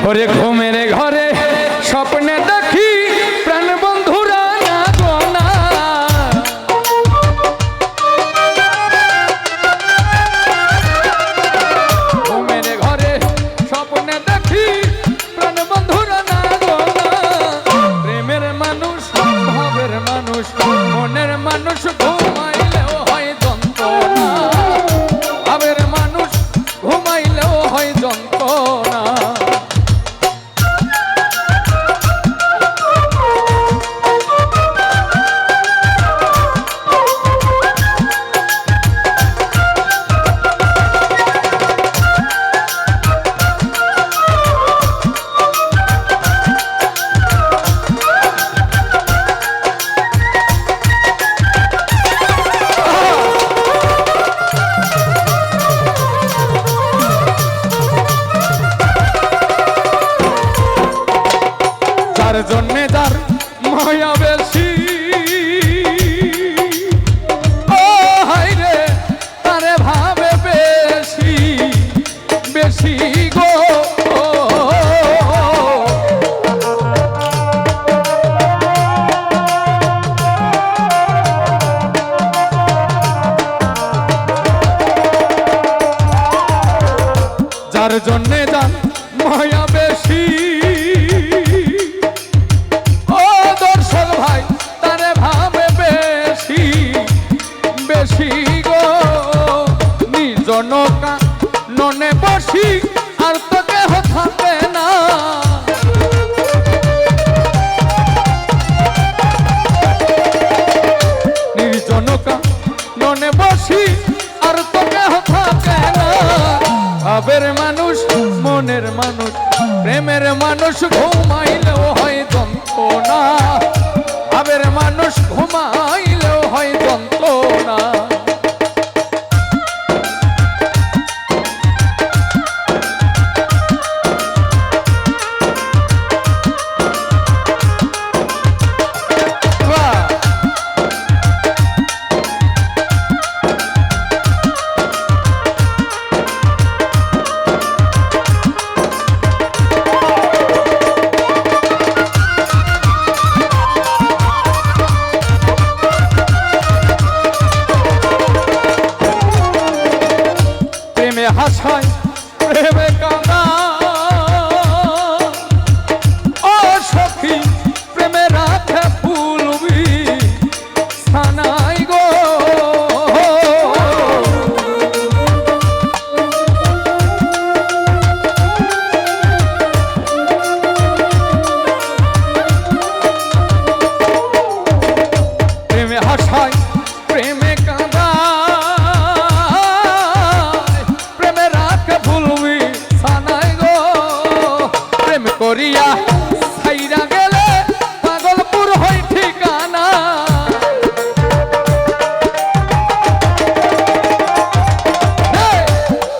ওরে ঘুমের ঘরে স্বপ্নে দেখি প্রাণ বন্ধুরা না গো না। ঘুমের ঘরে স্বপ্নে দেখি প্রাণ বন্ধুরা না গো না। প্রেমের মানুষ ভাবের মানুষ মনের মানুষ ঘুমাইলেও হয় যন্ত্রণা। ভাবের মানুষ ঘুমাইলেও হয় যন্ত্রণা। যার জন্যে যার মায়া বেশি, ও হায় রে তারে ভাবে বেশি বেশি গো। যার জন্যে যার মায়া বেশি, জনকা ননে বসি আর তো কেহ থাকে না। নির্জনকা ননে বসি আর তো কেহ থাকে না। ভাবের মানুষ মনের মানুষ প্রেমের মানুষ ঘুমাইলেও হয় যন্ত্রণা। ভাবের মানুষ ঘুমাইলেও হয় যন্ত্রণা। প্রেমে হাসায় প্রেমে কাঁদা, ও সখী প্রেমে রাখে ফুলবি সানাই গো। প্রেমে হাসায় প্রেমে কাঁদা, করিয়া ছাইরা গেলে পাগলপুর হয় ঠিকানা।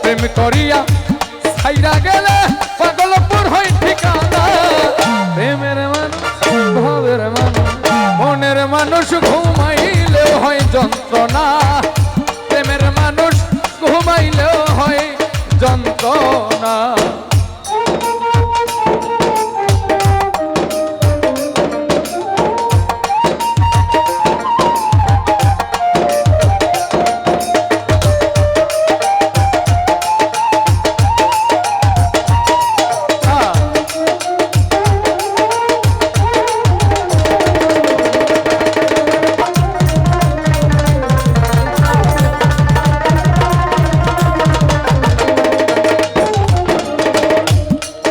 প্রেম করিয়া ছাইরা গেলে পাগলপুর হয় ঠিকানা। প্রেমের মানুষ ভাবের মানুষ মনের মানুষ ঘুমাইলেও হয় যন্ত্রণা। প্রেমের মানুষ ঘুমাইলেও হয় যন্ত্রণা।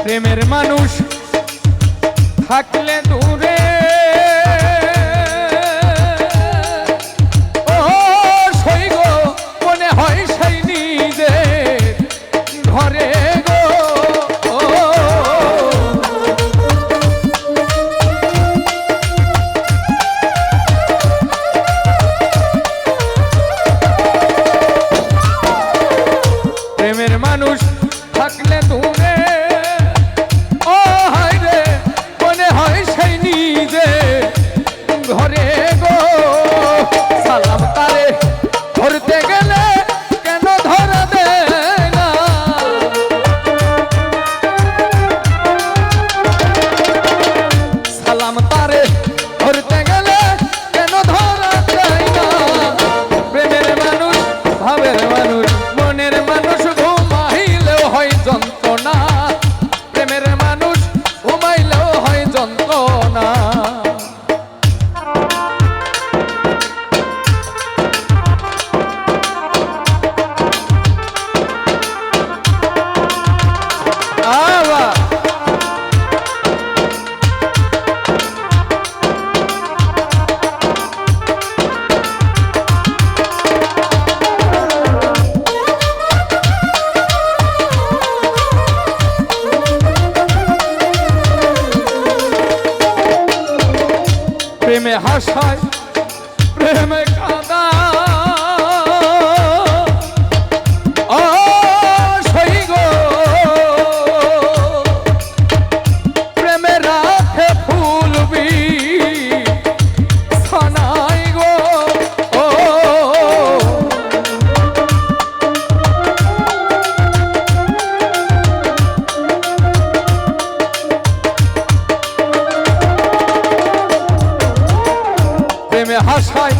প্রেমের মানুষ থাকলে দূরে, ও সই গো মনে হয় সেই নিজের ঘরে গো। প্রেমের মানুষ থাকলে দূরে, ও হায় রে মনে হয় সেই হাসায় প্রেমে কাদা ও সই গো প্রেমে রাখে ফুলবি ছানাই গো ও প্রেমে হাসায়